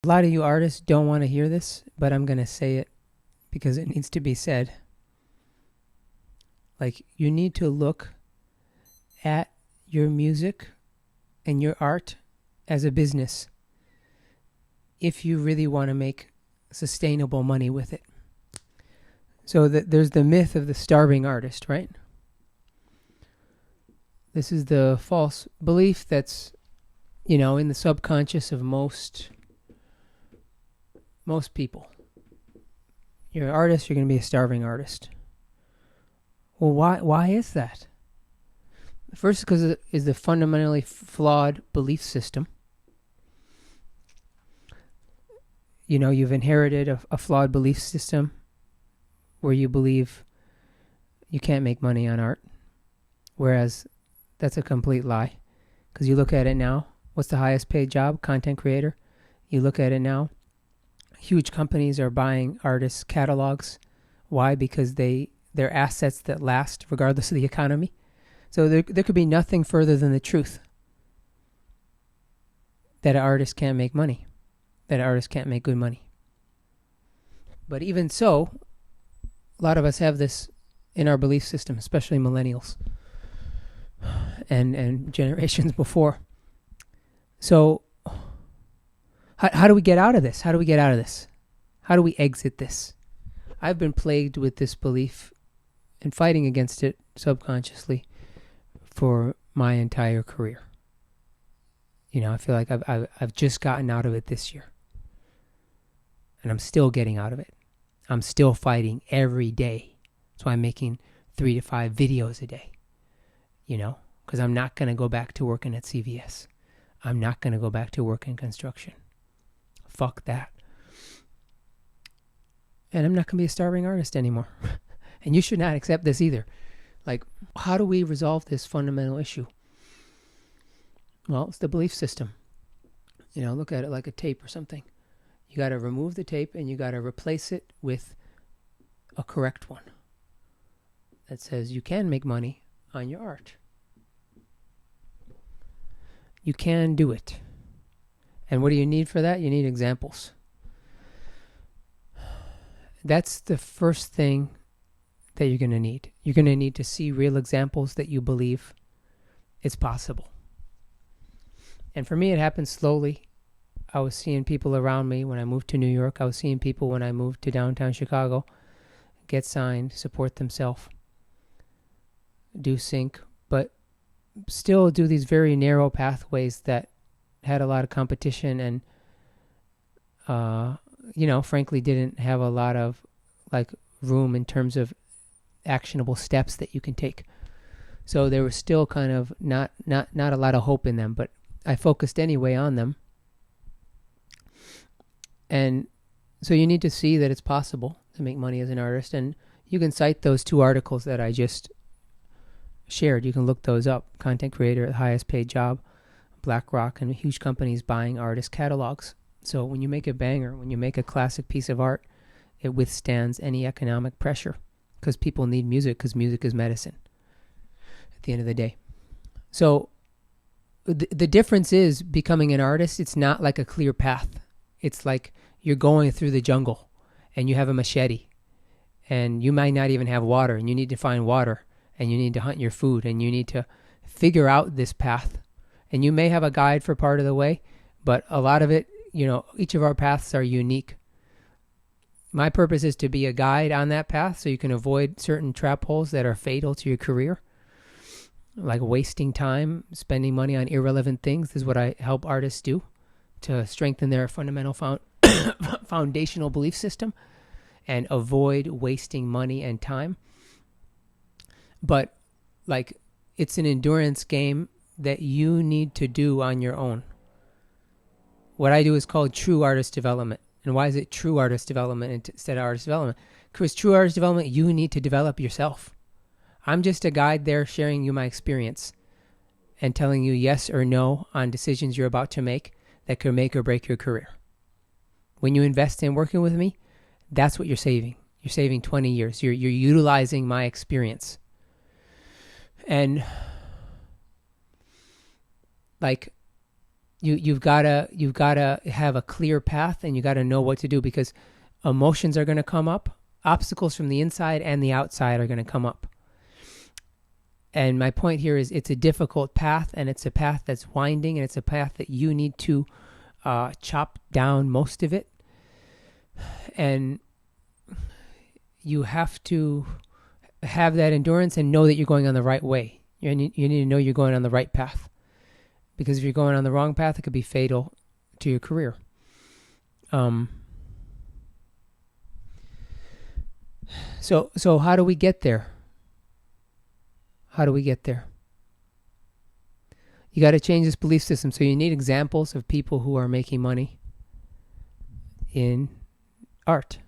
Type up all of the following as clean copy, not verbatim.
A lot of you artists don't want to hear this, but I'm going to say it because it needs to be said. Like, you need to look at your music and your art as a business if you really want to make sustainable money with it. So there's the myth of the starving artist, right? This is the false belief that's, in the subconscious of most people. You're an artist, you're going to be a starving artist. Well, why is that? First, because it is the fundamentally flawed belief system. You've inherited a flawed belief system where you believe you can't make money on art, whereas that's a complete lie. Because you look at it now, what's the highest paid job? Content creator. You look at it now, huge companies are buying artists' catalogs. Why? Because they're assets that last regardless of the economy. So there could be nothing further than the truth that an artist can't make money, that an artist can't make good money. But even so, a lot of us have this in our belief system, especially millennials and generations before. So how do we get out of this? How do we get out of this? How do we exit this? I've been plagued with this belief and fighting against it subconsciously for my entire career. I feel like I've just gotten out of it this year. And I'm still getting out of it. I'm still fighting every day. That's why I'm making 3 to 5 videos a day. Because I'm not going to go back to working at CVS. I'm not going to go back to work in construction. Fuck that. And I'm not going to be a starving artist anymore. And you should not accept this either. Like, how do we resolve this fundamental issue? Well, it's the belief system. Look at it like a tape or something. You got to remove the tape and you got to replace it with a correct one that says you can make money on your art. You can do it. And what do you need for that? You need examples. That's the first thing that you're going to need. You're going to need to see real examples that you believe it's possible. And for me, it happened slowly. I was seeing people around me when I moved to New York. I was seeing people when I moved to downtown Chicago get signed, support themselves, do sync, but still do these very narrow pathways that had a lot of competition and, frankly, didn't have a lot of room in terms of actionable steps that you can take. So there was still kind of not a lot of hope in them, but I focused anyway on them. And so you need to see that it's possible to make money as an artist. And you can cite those 2 articles that I just shared. You can look those up. Content creator, the highest paid job, BlackRock, and huge companies buying artist catalogs. So when you make a banger, when you make a classic piece of art, it withstands any economic pressure because people need music, because music is medicine at the end of the day. So the difference is becoming an artist, it's not like a clear path. It's like you're going through the jungle and you have a machete and you might not even have water and you need to find water and you need to hunt your food and you need to figure out this path. And you may have a guide for part of the way, but a lot of it, each of our paths are unique. My purpose is to be a guide on that path so you can avoid certain trap holes that are fatal to your career, like wasting time, spending money on irrelevant things. This is what I help artists do to strengthen their fundamental foundational belief system and avoid wasting money and time. But it's an endurance game that you need to do on your own. What I do is called true artist development. And why is it true artist development instead of artist development? Because true artist development, you need to develop yourself. I'm just a guide there sharing you my experience and telling you yes or no on decisions you're about to make that could make or break your career. When you invest in working with me, that's what you're saving. You're saving 20 years. You're utilizing my experience. And you've gotta have a clear path, and you gotta know what to do, because emotions are gonna come up. Obstacles from the inside and the outside are gonna come up. And my point here is, it's a difficult path, and it's a path that's winding, and it's a path that you need to chop down most of it. And you have to have that endurance and know that you're going on the right way. You need to know you're going on the right path. Because if you're going on the wrong path, it could be fatal to your career. So how do we get there? How do we get there? You got to change this belief system. So you need examples of people who are making money in art.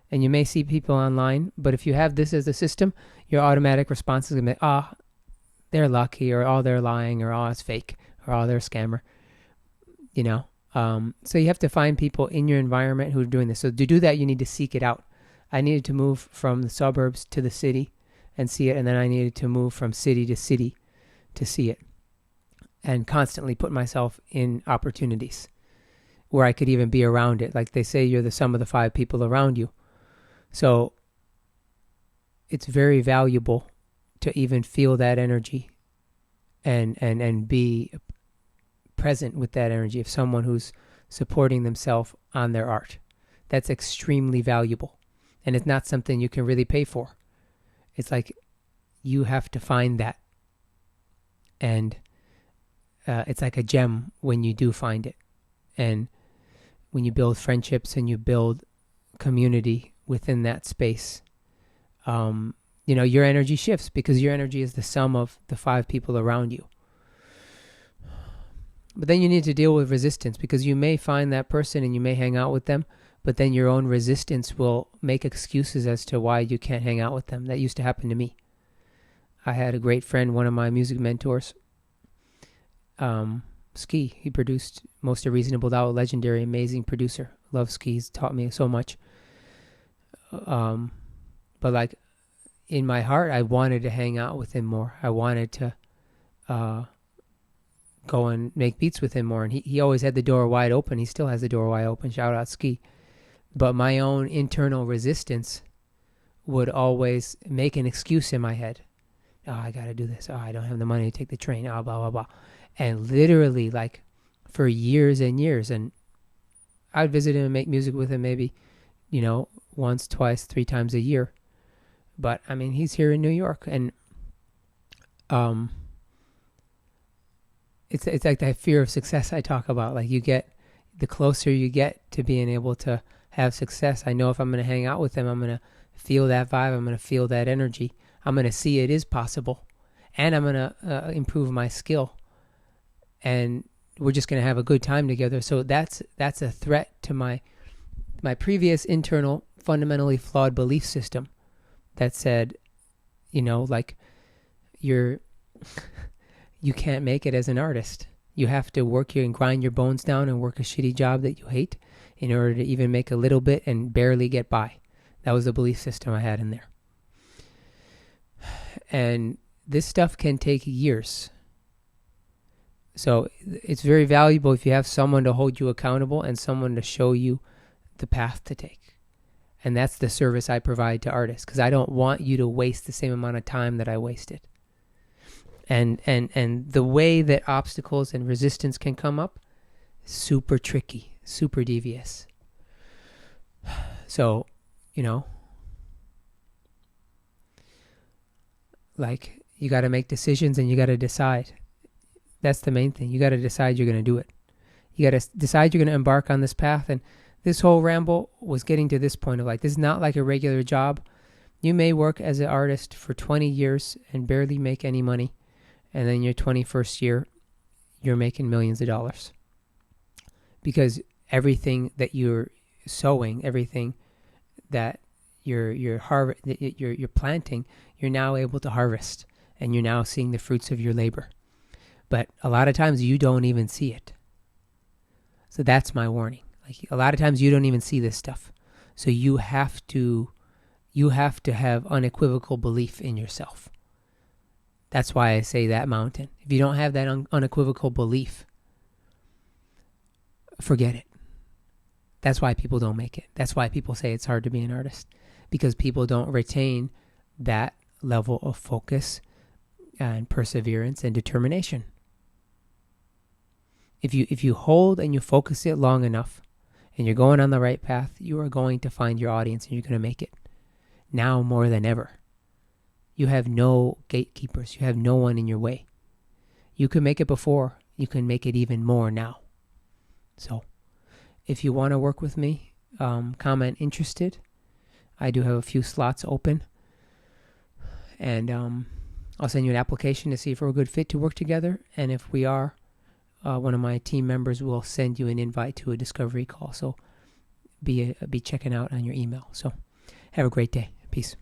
And you may see people online, but if you have this as a system, your automatic response is going to be, they're lucky, or they're lying, or it's fake, or they're a scammer. You know? So you have to find people in your environment who are doing this. So to do that, you need to seek it out. I needed to move from the suburbs to the city and see it, and then I needed to move from city to city to see it, and constantly put myself in opportunities where I could even be around it. Like they say, you're the sum of the 5 people around you. So it's very valuable to even feel that energy and be present with that energy of someone who's supporting themselves on their art. That's extremely valuable, and it's not something you can really pay for. It's like you have to find that, and it's like a gem when you do find it. And when you build friendships and you build community within that space, your energy shifts, because your energy is the sum of the 5 people around you. But then you need to deal with resistance, because you may find that person and you may hang out with them, but then your own resistance will make excuses as to why you can't hang out with them. That used to happen to me. I had a great friend, one of my music mentors, Ski. He produced most of Reasonable Doubt, legendary, amazing producer. Love Ski. He's taught me so much. But like in my heart, I wanted to hang out with him more. I wanted to go and make beats with him more. And he always had the door wide open. He still has the door wide open. Shout out Ski. But my own internal resistance would always make an excuse in my head. Oh, I got to do this. Oh, I don't have the money to take the train. Oh, blah, blah, blah. And literally, like, for years and years. And I'd visit him and make music with him maybe, once, twice, 3 times a year. But, I mean, he's here in New York. And it's like that fear of success I talk about. Like, the closer you get to being able to have success, I know if I'm going to hang out with him, I'm going to feel that vibe. I'm going to feel that energy. I'm going to see it is possible. And I'm going to improve my skill. And we're just going to have a good time together. So that's a threat to my previous internal, fundamentally flawed belief system that said, like, you can't make it as an artist. You have to work and grind your bones down and work a shitty job that you hate in order to even make a little bit and barely get by. That was the belief system I had in there. And this stuff can take years. So it's very valuable if you have someone to hold you accountable and someone to show you the path to take. And that's the service I provide to artists, because I don't want you to waste the same amount of time that I wasted. And the way that obstacles and resistance can come up, super tricky, super devious. So, like, you got to make decisions and you got to decide. That's the main thing. You got to decide you're going to do it. You got to decide you're going to embark on this path. And this whole ramble was getting to this point of, like, this is not like a regular job. You may work as an artist for 20 years and barely make any money. And then your 21st year, you're making millions of dollars. Because everything that you're sowing, everything that you're planting, you're now able to harvest. And you're now seeing the fruits of your labor. But a lot of times you don't even see it. So that's my warning. Like, a lot of times you don't even see this stuff. So you have to have unequivocal belief in yourself. That's why I say that mountain. If you don't have that unequivocal belief, forget it. That's why people don't make it. That's why people say it's hard to be an artist, because people don't retain that level of focus and perseverance and determination. If you hold and you focus it long enough and you're going on the right path, you are going to find your audience and you're going to make it. Now more than ever. You have no gatekeepers. You have no one in your way. You can make it before. You can make it even more now. So if you want to work with me, comment interested. I do have a few slots open. And I'll send you an application to see if we're a good fit to work together. And if we are, one of my team members will send you an invite to a discovery call. So be checking out on your email. So have a great day. Peace.